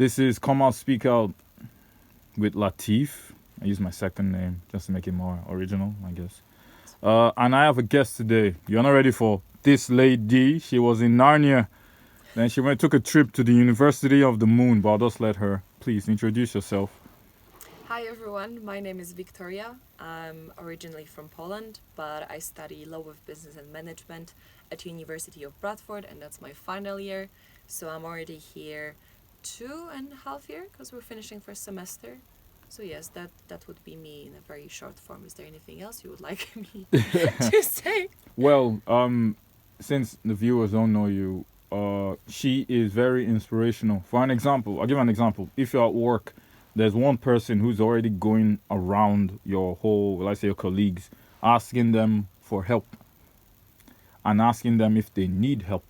This is Come Out Speak Out with Latif. I use my second name just to make it more original, I guess. And I have a guest today. You're not ready for this lady. She was in Narnia. Then she took a trip to the University of the Moon, but I'll just let her. Please introduce yourself. Hi everyone, my name is Wiktoria. I'm originally from Poland, but I study law with business and management at University of Bradford, and that's my final year. So I'm already here 2.5 years because we're finishing first semester. So yes, that would be me in a very short form. Is there anything else you would like me to say? Well, since the viewers don't know you, she is very inspirational. For an example, I'll give an example. If you're at work, there's one person who's already going around your whole, let's say your colleagues, asking them for help and asking them if they need help.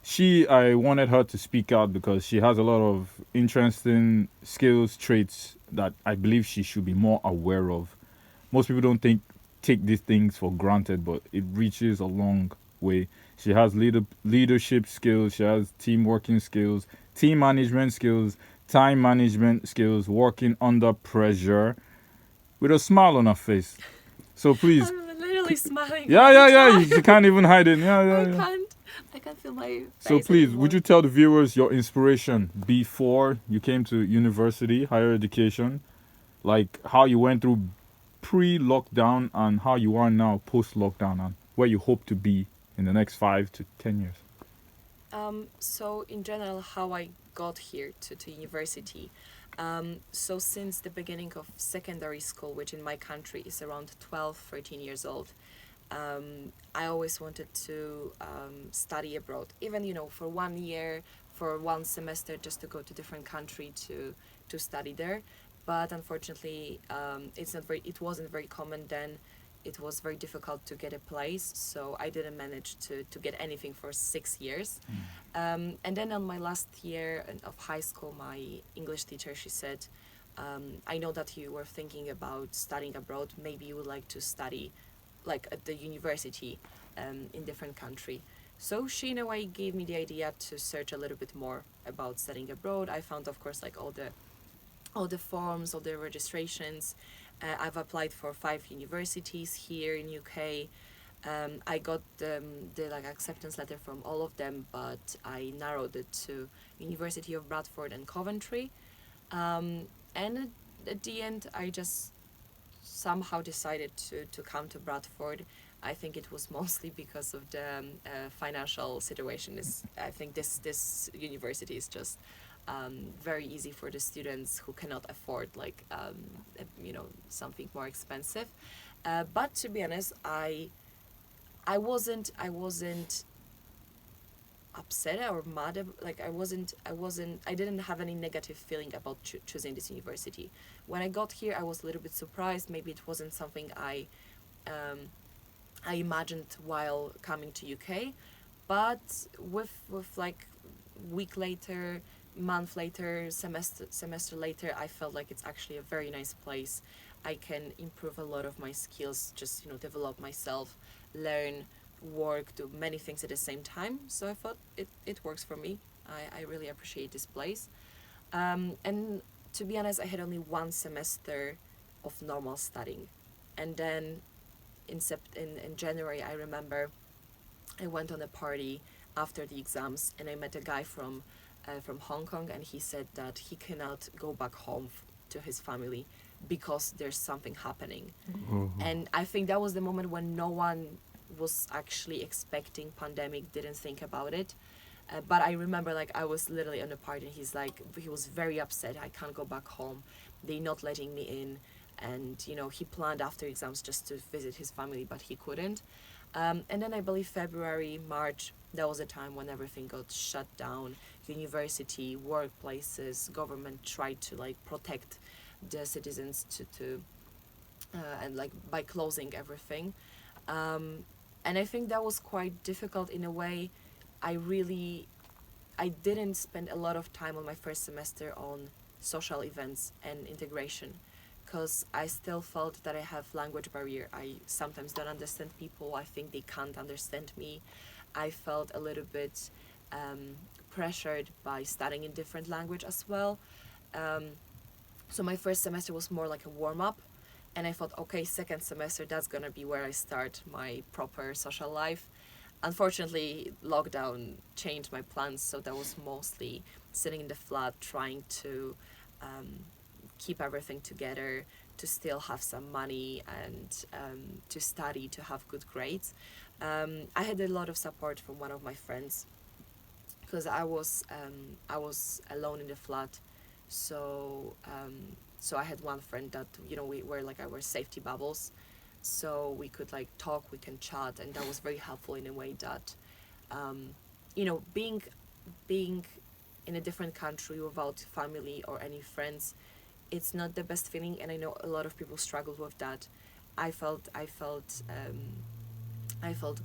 I wanted her to speak out because she has a lot of interesting skills, traits that I believe she should be more aware of. Most people don't take these things for granted, but it reaches a long way. She has leadership skills, she has team working skills, team management skills, time management skills, working under pressure with a smile on her face. So please, I'm literally smiling. yeah. You can't even hide it. I can't feel my face So please, anymore. would you tell the viewers your inspiration before you came to university, higher education, like how you went through pre-lockdown and how you are now post-lockdown, and where you hope to be in the next 5 to 10 years? So in general, how I got here to university. So since the beginning of secondary school, which in my country is around 12, 13 years old, I always wanted to study abroad, even, for 1 year, for one semester, just to go to different country to study there. But unfortunately, it wasn't very common then. It was very difficult to get a place, so I didn't manage to get anything for 6 years. And then on my last year of high school, my English teacher, she said, I know that you were thinking about studying abroad. Maybe you would like to study like at the university in different country. So she in a way gave me the idea to search a little bit more about studying abroad. I found, of course, like all the forms, all the registrations. I've applied for 5 universities here in UK. I got the like acceptance letter from all of them, but I narrowed it to University of Bradford and Coventry. And at the end, I just somehow decided to come to Bradford. I think it was mostly because of the financial situation. I think this university is just very easy for the students who cannot afford something more expensive. But to be honest, I wasn't upset or mad. I didn't have any negative feeling about choosing this university. When I got here, I was a little bit surprised. Maybe it wasn't something I imagined while coming to UK, but with like week later, month later, semester later, I felt like it's actually a very nice place. I can improve a lot of my skills, just develop myself, learn, work, do many things at the same time. So I thought it works for me. I really appreciate this place. And to be honest, I had only one semester of normal studying, and then in January, I remember I went on a party after the exams, and I met a guy from Hong Kong, and he said that he cannot go back home to his family because there's something happening. And I think that was the moment when no one was actually expecting pandemic, didn't think about it. But I remember, like, I was literally on a party, and he was very upset. I can't go back home. They're not letting me in. And, he planned after exams just to visit his family, but he couldn't. And then I believe February, March, that was a time when everything got shut down. University, workplaces, government tried to, like, protect the citizens and, like, by closing everything. And I think that was quite difficult in a way. I didn't spend a lot of time on my first semester on social events and integration, because I still felt that I have language barrier. I sometimes don't understand people. I think they can't understand me. I felt a little bit pressured by studying in different language as well. Um, so my first semester was more like a warm up, and I thought, okay, second semester that's gonna be where I start my proper social life. Unfortunately, lockdown changed my plans, so that was mostly sitting in the flat, trying to um, keep everything together, to still have some money and to study, to have good grades. I had a lot of support from one of my friends because I was alone in the flat, so so I had one friend that we were like our safety bubbles, so we could like talk, we can chat, and that was very helpful in a way that um, being in a different country without family or any friends, it's not the best feeling, and I know a lot of people struggle with that. I felt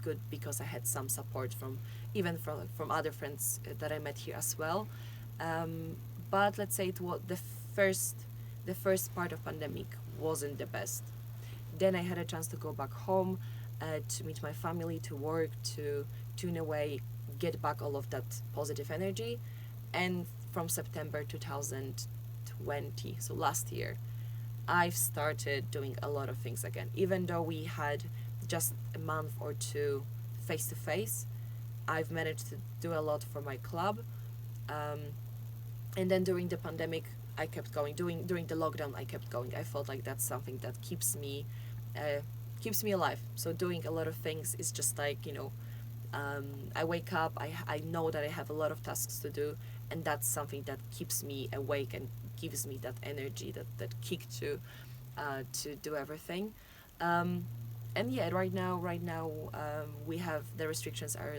good because I had some support from even from other friends that I met here as well. Um, but let's say it was first the first part of pandemic wasn't the best. Then I had a chance to go back home, to meet my family, to work, to in a way get back all of that positive energy. And from September 2020, so last year, I've started doing a lot of things again. Even though we had just a month or two face to face, I've managed to do a lot for my club. Um, and then during the pandemic, I kept going. During the lockdown, I kept going. I felt like that's something that keeps me alive. So doing a lot of things is just like I wake up. I know that I have a lot of tasks to do, and that's something that keeps me awake and gives me that energy, that kick to do everything. Um, and yeah, right now we have the restrictions are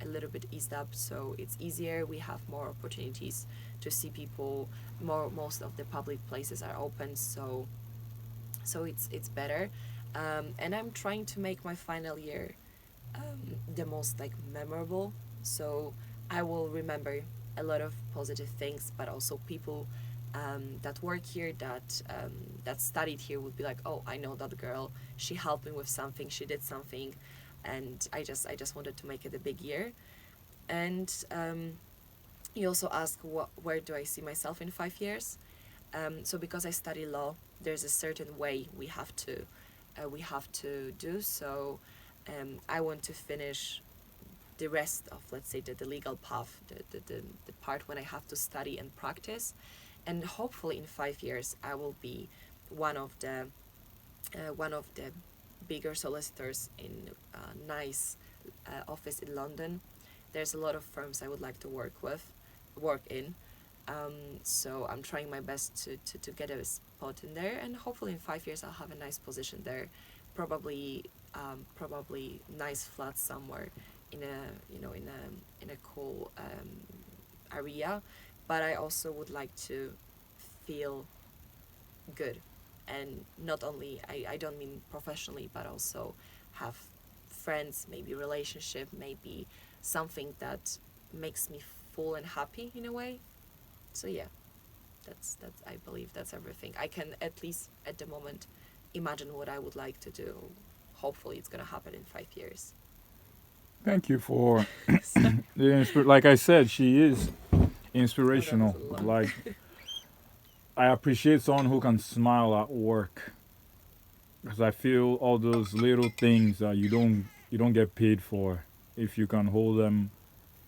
a little bit eased up, so it's easier. We have more opportunities to see people. Most of the public places are open, so it's better. And I'm trying to make my final year the most like memorable. So I will remember a lot of positive things, but also people that work here, that studied here, would be like, oh, I know that girl. She helped me with something. She did something, and I just wanted to make it a big year. And you also ask where do I see myself in 5 years? So because I study law, there's a certain way we have to do. So I want to finish the rest of, let's say, the legal path, the part when I have to study and practice, and hopefully in 5 years I will be one of the bigger solicitors in a nice office in London. There's a lot of firms I would like to work in. So I'm trying my best to get a spot in there, and hopefully in 5 years I'll have a nice position there, probably nice flat somewhere in a cool area. But I also would like to feel good, and not only I don't mean professionally, but also have friends, maybe relationship, maybe something that makes me full and happy in a way. So yeah, that's I believe that's everything. I can, at least at the moment, imagine what I would like to do. Hopefully it's gonna happen in 5 years. Thank you for like I said, she is Oh, that was inspirational. a lot. Like, I appreciate someone who can smile at work, because I feel all those little things that you don't get paid for, if you can hold them,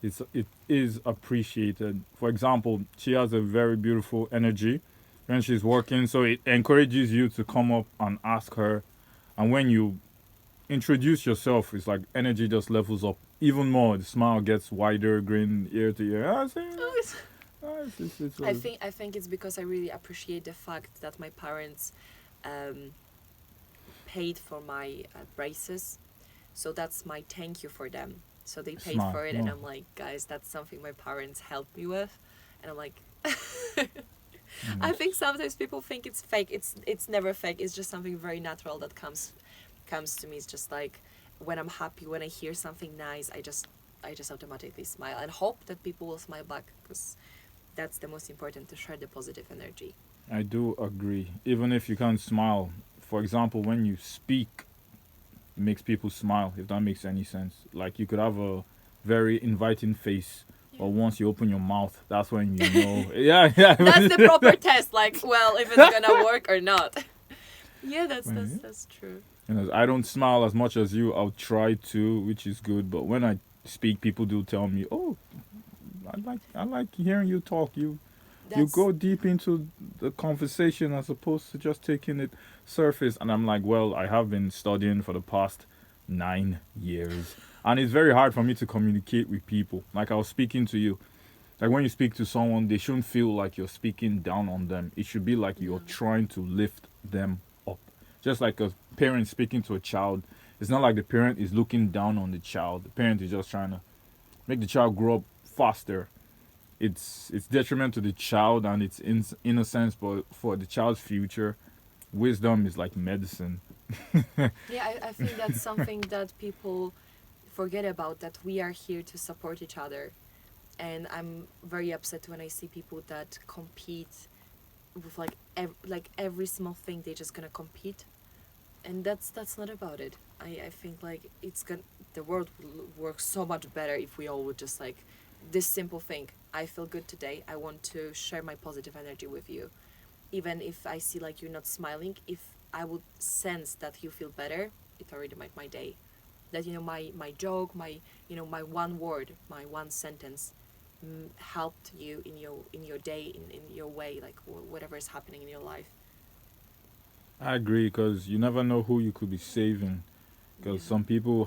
it is appreciated. For example, she has a very beautiful energy when she's working, so it encourages you to come up and ask her. And when you introduce yourself, it's like energy just levels up even more. The smile gets wider, grin ear to ear. I say, Oh, it's I think it's because I really appreciate the fact that my parents um, paid for my braces. So that's my thank you for them. So they paid smile. for it, and No. I'm like, guys, that's something my parents helped me with, and I'm like, I Mm. think sometimes people think it's fake. It's never fake. It's just something very natural that comes to me. It's just like when I'm happy, when I hear something nice, I just automatically smile and hope that people will smile back, because that's the most important, to share the positive energy. I do agree. Even if you can't smile, for example, when you speak, it makes people smile. If that makes any sense. Like, you could have a very inviting face, Yeah. or once you open your mouth, that's when you know. Yeah, yeah. That's the proper test. Like, well, if it's gonna work or not. Yeah, When- that's true. I don't smile as much as you. I'll try to, which is good. But when I speak, people do tell me, "Oh, I like hearing you talk. You That's go deep into the conversation as opposed to just taking it surface." And I'm like, well, I have been studying for the past 9 years, and it's very hard for me to communicate with people. Like I was speaking to you. Like when you speak to someone, they shouldn't feel like you're speaking down on them. It should be like yeah. you're trying to lift them up. Just like a parent speaking to a child. It's not like the parent is looking down on the child. The parent is just trying to make the child grow up faster. It's detriment to the child and its innocence, but for the child's future, wisdom is like medicine. Yeah, I think that's something that people forget about, that we are here to support each other. And I'm very upset when I see people that compete with like like every small thing they're just gonna compete, and that's not about it. I think like it's gonna the world will work so much better if we all would just like this simple thing. I feel good today. I want to share my positive energy with you, even if I see like you're not smiling. If I would sense that you feel better, it already made my day. That my joke, my one word, my one sentence helped you in your day, in your way, like whatever is happening in your life. I agree because you never know who you could be saving. Yeah. Because some people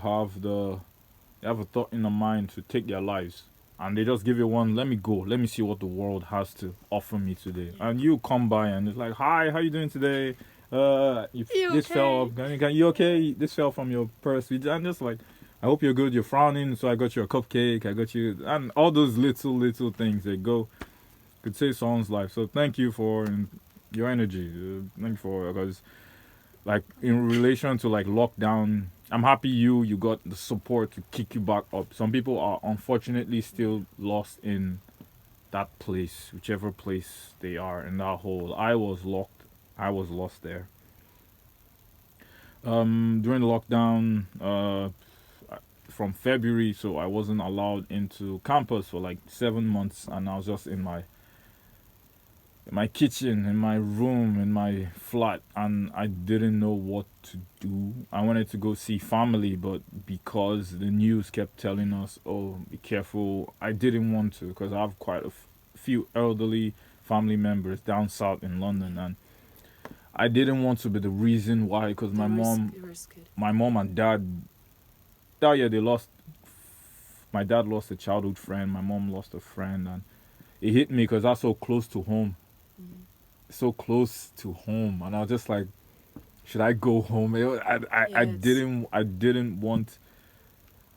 they have a thought in their mind to take their lives, and they just give you one. Let me go. Let me see what the world has to offer me today. Yeah. And you come by and it's like, hi, how you doing today? You This fell okay? off. You okay? This fell from your purse. And just like, I hope you're good. You're frowning, so I got you a cupcake. I got you, and all those little things that go could save someone's life. So thank you for your energy. Thank you for because like in relation to like lockdown, I'm happy you got the support to kick you back up. Some people are unfortunately still lost in that place, whichever place they are in that hole. I was lost there. During the lockdown, from February, so I wasn't allowed into campus for like 7 months, and I was just in my kitchen, in my room, in my flat, and I didn't know what to do. I wanted to go see family, but because the news kept telling us, "Oh, be careful," I didn't want to because I have quite a few elderly family members down south in London, and I didn't want to be the reason why. Because The risk it. my mom and dad, that year they lost. My dad lost a childhood friend. My mom lost a friend, and it hit me because that's so close to home, Mm. so close to home, and I was just like, should I go home? I Yeah, it's didn't want.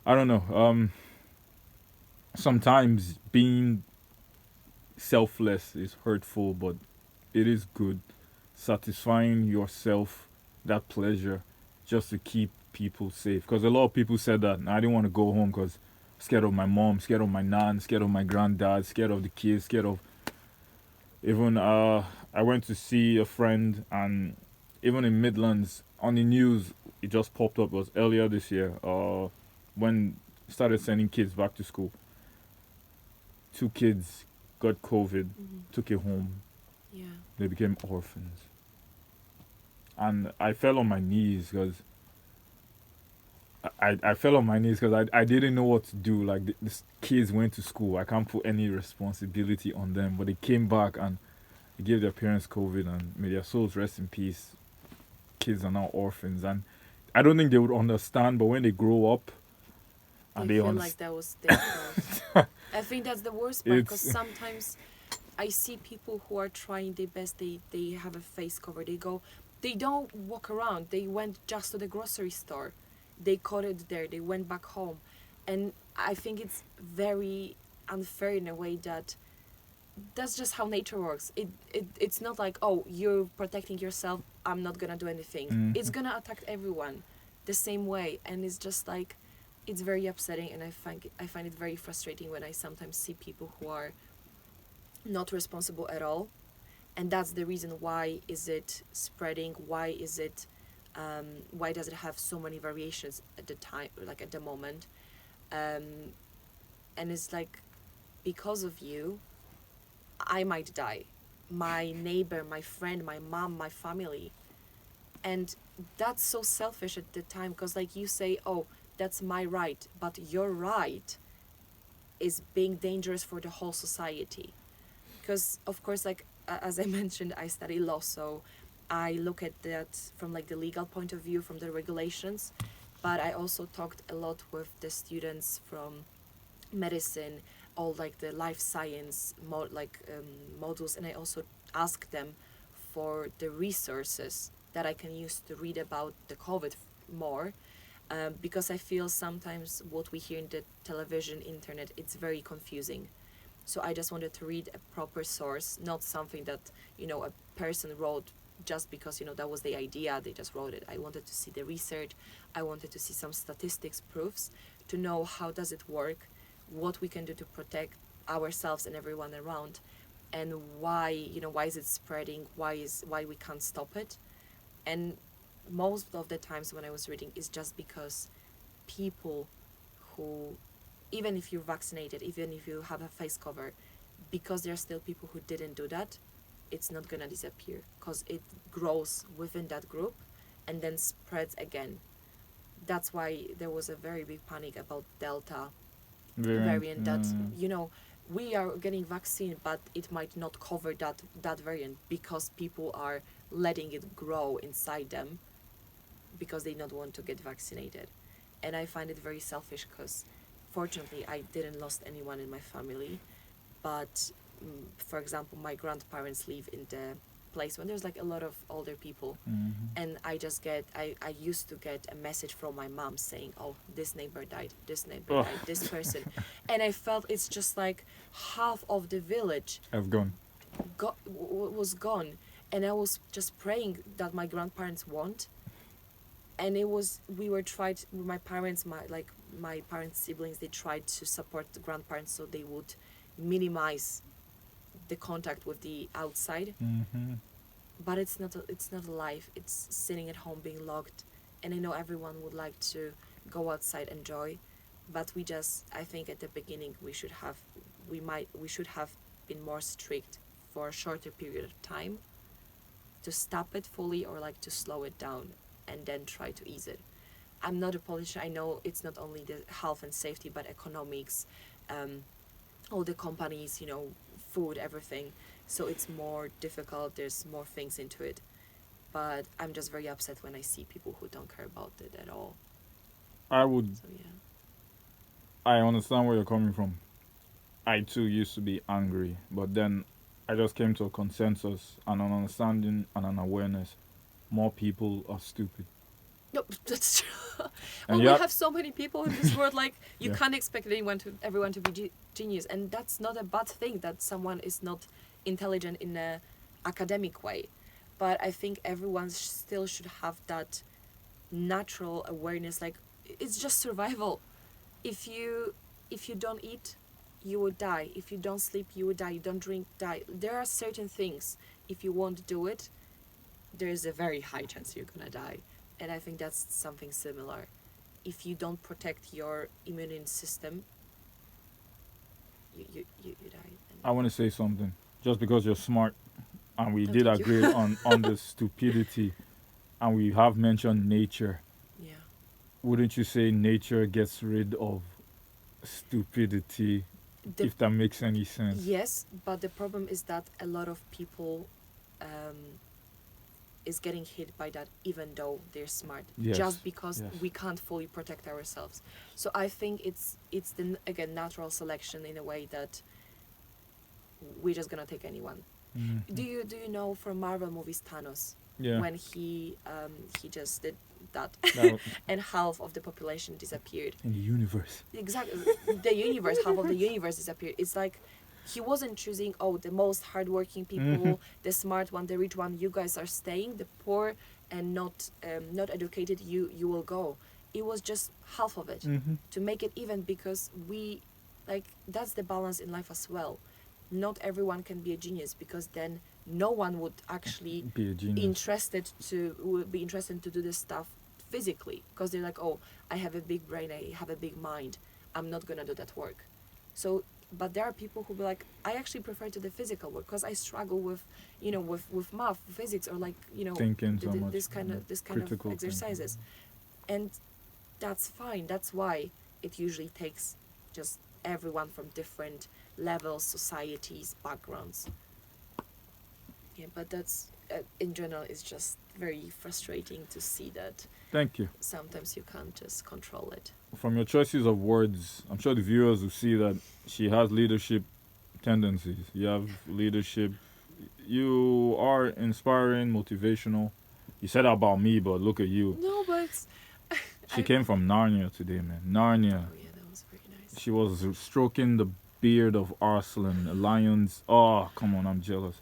I don't know. Sometimes being selfless is hurtful, but it is good. Satisfying yourself, that pleasure, just to keep people safe. Because a lot of people said that I didn't want to go home because scared of my mom, scared of my nan, scared of my granddad, scared of the kids, scared of even I went to see a friend, and even in Midlands on the news it just popped up. It was earlier this year. When started sending kids back to school. 2 kids got COVID, took it home. yeah. They became orphans, and I fell on my knees because I fell on my knees because I didn't know what to do. Like these kids went to school. I can't put any responsibility on them, but they came back and they gave their parents COVID, and may their souls rest in peace. Kids are now orphans, and I don't think they would understand. But when they grow up, They and they feel like understand, that was their fault. I think that's the worst part, because it's sometimes I see people who are trying their best. They have a face cover. They don't walk around. They went just to the grocery store. They caught it there. They went back home, and I think it's very unfair in a way that that's just how nature works. It's not like, oh, you're protecting yourself, I'm not gonna do anything. It's Mhm. gonna attack everyone the same way, and it's just like it's very upsetting, and I find it very frustrating when I sometimes see people who are not responsible at all, and that's the reason why is it spreading, why does it have so many variations at the time, like at the moment, and it's like because of you, I might die. My neighbor, my friend, my mom, my family. And that's so selfish at the time because, like, you say, oh, that's my right, but your right is being dangerous for the whole society. Because, of course, like, as I mentioned, I study law, so I look at that from like the legal point of view, from the regulations, but I also talked a lot with the students from medicine, all like the life science modules, and I also ask them for the resources that I can use to read about the COVID more, because I feel sometimes what we hear in the television, internet, it's very confusing. So I just wanted to read a proper source, not something that, you know, a person wrote just because, you know, that was the idea, they just wrote it. I wanted to see the research, I wanted to see some statistics, proofs, to know how does it work, what we can do to protect ourselves and everyone around, and why, you know, why is it spreading, why we can't stop it. And most of the times when I was reading is just because people who, even if you're vaccinated, even if you have a face cover, because there are still people who didn't do that, it's not gonna disappear because it grows within that group and then spreads again. That's why there was a very big panic about Delta variant that, you know, we are getting vaccine, but it might not cover that variant because people are letting it grow inside them because they don't want to get vaccinated. And I find it very selfish because fortunately I didn't lost anyone in my family, but for example, my grandparents live in the place when there's like a lot of older people, and I used to get a message from my mom saying, oh, this neighbor died, this neighbor Oh. died, this person. And I felt it's just like half of the village I've gone. was gone, and I was just praying that my grandparents won't. And it was, we were tried, my parents, my parents' siblings, they tried to support the grandparents so they would minimize the contact with the outside. But it's not a life. It's sitting at home being locked. And I know everyone would like to go outside, enjoy, but I think at the beginning we should have been more strict for a shorter period of time to stop it fully, or like to slow it down and then try to ease it. I'm not a politician. I know it's not only the health and safety, but economics, all the companies, you know, food, everything. So it's more difficult. There's more things into it. But I'm just very upset when I see people who don't care about it at all. I would. So yeah. I understand where you're coming from. I too used to be angry, but then I just came to a consensus and an understanding and an awareness. More people are stupid. No, that's true. Well, And we yeah, have so many people in this world. Like you Yeah. can't expect everyone to be genius, and that's not a bad thing. That someone is not intelligent in a academic way, but I think everyone still should have that natural awareness. Like it's just survival. If you don't eat, you will die. If you don't sleep, you will die. You don't drink, die. There are certain things. If you won't do it, there is a very high chance you're gonna die. And I think that's something similar. If you don't protect your immune system, you die. I want to say something. Just because you're smart, and we Oh, did thank you. agree on the stupidity, and we have mentioned nature. Yeah. Wouldn't you say nature gets rid of stupidity, The, if that makes any sense? yes, but the problem is that a lot of people is getting hit by that even though they're smart, Yes, just because yes. we can't fully protect ourselves. So I think it's the again natural selection in a way that we're just gonna take anyone. Do you know from Marvel movies Thanos, Yeah. when he just did that That- and half of the population disappeared. in the universe. Exactly, the universe, half of the universe disappeared. It's like he wasn't choosing, oh, the most hardworking people, the smart one, the rich one, you guys are staying, the poor and not educated, you will go. It was just half of it to make it even, because we, like, that's the balance in life as well. Not everyone can be a genius, because then no one would actually Be a genius. would be interested to do this stuff physically, because they're like, oh, I have a big brain, I have a big mind, I'm not gonna do that work. So but there are people who be like, I actually prefer to the physical work because I struggle with, with math, physics, or like, Thinking so much. this kind of Critical exercises. And that's fine. That's why it usually takes just everyone from different levels, societies, backgrounds. Yeah, but that's in general, it's just very frustrating to see that Thank you. sometimes you can't just control it. From your choices of words, I'm sure the viewers will see that she has leadership tendencies. You have leadership. You are inspiring, motivational. You said that about me, but look at you. No, but She came from Narnia today, man. Narnia. Oh yeah, that was very nice. She was stroking the beard of Arslan, lions. Oh, come on, I'm jealous.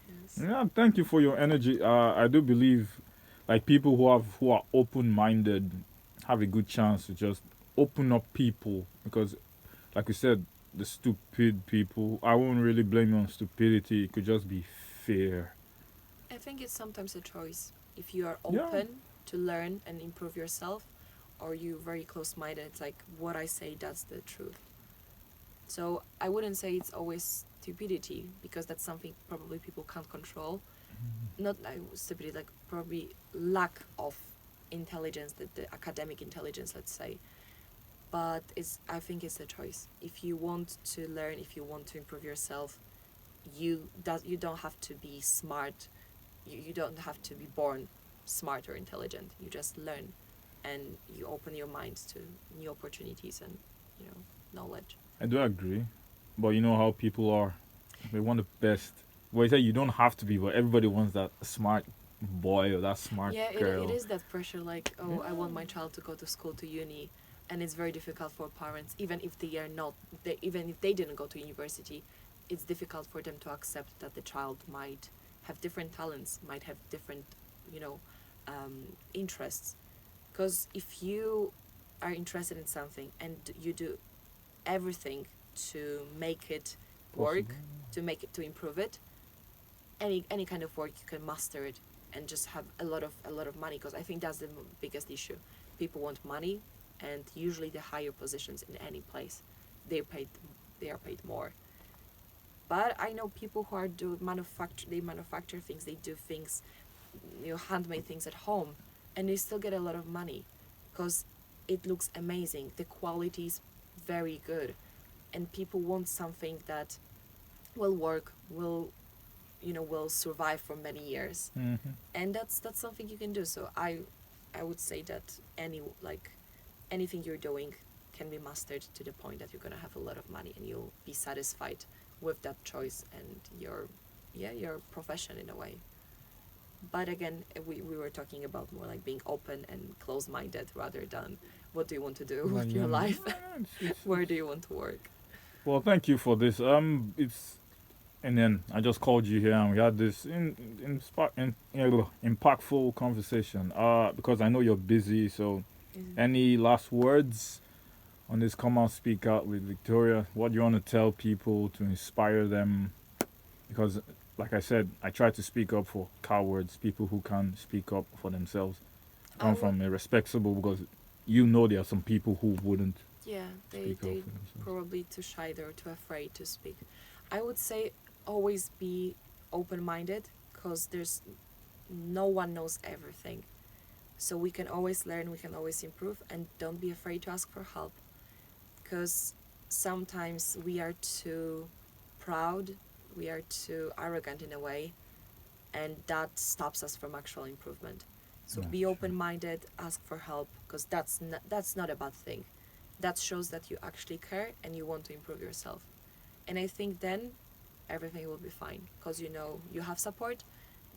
Yes. Yeah, thank you for your energy. I do believe, like people who are open-minded, have a good chance to just open up people because, like you said, the stupid people. I won't really blame you on stupidity. It could just be fear. I think it's sometimes a choice. If you are Yeah. open to learn and improve yourself, or you very close-minded, it's like what I say, that's the truth. So I wouldn't say it's always stupidity because that's something probably people can't control. Not like stupidity, like probably lack of intelligence, the academic intelligence, let's say. But I think it's a choice. If you want to learn, if you want to improve yourself, you don't have to be smart. You don't have to be born smart or intelligent. You just learn, and you open your mind to new opportunities and knowledge. I do agree, but you know how people are. They want the best. Well, you say you don't have to be, but everybody wants that smart boy or that smart Yeah, girl. it is that pressure. Like, oh, I want my child to go to school, to uni, and it's very difficult for parents, even if they are not, even if they didn't go to university, it's difficult for them to accept that the child might have different talents, might have different, interests. Because if you are interested in something and you do everything to make it work, Possible. to improve it, any kind of work you can master it and just have a lot of money, because I think that's the biggest issue. People want money, and usually the higher positions in any place, they paid they are paid more. But I know people who are they manufacture things, they do things, handmade things at home, and they still get a lot of money because it looks amazing, the quality is very good, and people want something that will work, will survive for many years. And that's something you can do. So I would say that anything you're doing can be mastered to the point that you're gonna have a lot of money and you'll be satisfied with that choice and your profession in a way. But again, we were talking about more like being open and close-minded rather than what do you want to do Well, with your yeah. life. It's- Where do you want to work? Well, thank you for this. It's and then I just called you here and we had this impactful conversation. Because I know you're busy. So, any last words on this? Come out, speak out with Victoria. What do you want to tell people to inspire them? Because, like I said, I try to speak up for cowards, people who can't speak up for themselves. Come from a respectable, because you know there are some people who wouldn't Yeah, they speak up they for themselves. probably too shy, they're too afraid to speak. I would say always be open-minded, because there's no one knows everything. So we can always learn, we can always improve, and don't be afraid to ask for help. Because sometimes we are too proud, we are too arrogant in a way, and that stops us from actual improvement. So That's be true. open-minded, ask for help, because that's not a bad thing. That shows that you actually care and you want to improve yourself. And I think then everything will be fine, because you have support,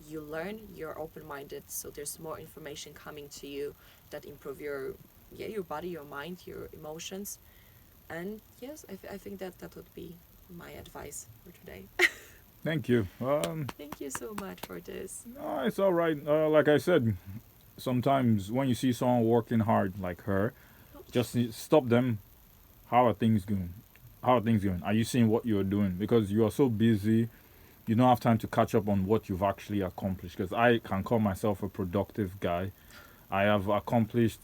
you learn, you're open-minded, so there's more information coming to you that improve your body, your mind, your emotions. And yes, I think that would be my advice for today. Thank you. Thank you so much for this. No, it's all right. Like I said, sometimes when you see someone working hard like her, just stop them. How are things going? How are things going? Are you seeing what you're doing? Because you are so busy, you don't have time to catch up on what you've actually accomplished. Because I can call myself a productive guy. I have accomplished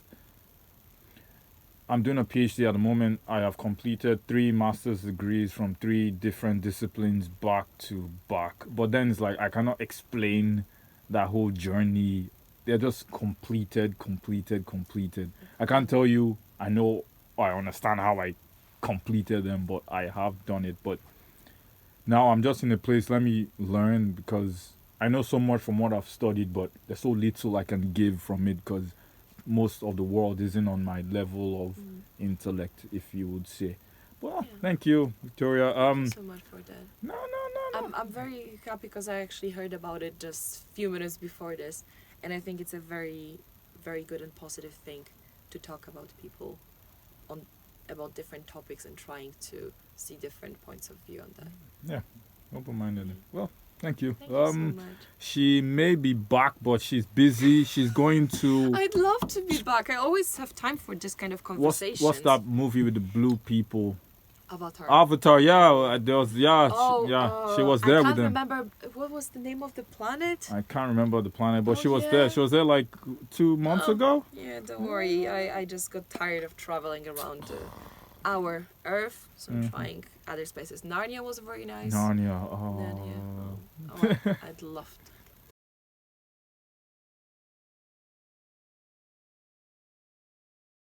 I'm doing a PhD at the moment. I have completed 3 master's degrees from 3 different disciplines back to back. But then it's like I cannot explain that whole journey. They're just completed, completed, completed. I can't tell you I know or I understand how I completed them, but I have done it. But now I'm just in a place, let me learn because I know so much from what I've studied, but there's so little I can give from it because most of the world isn't on my level of intellect, if you would say. Well, Yeah. thank you, Victoria. Thank you so much for that. No. I'm very happy because I actually heard about it just a few minutes before this, and I think it's a very, very good and positive thing to talk about people on about different topics and trying to see different points of view on that. Yeah, open-minded. Well, thank you. Thank you so much. She may be back, but she's busy. She's going to. I'd love to be back. I always have time for this kind of conversations. What's that movie with the blue people? Avatar. Yeah, there was she was there I with can't them. remember what was the name of the planet. I can't remember the planet, but Oh, she was yeah. there. She was there like 2 months ago. Yeah, don't worry. I just got tired of traveling around our Earth, so I'm trying other spaces. Narnia was very nice. Narnia. Narnia. Oh, I'd loved.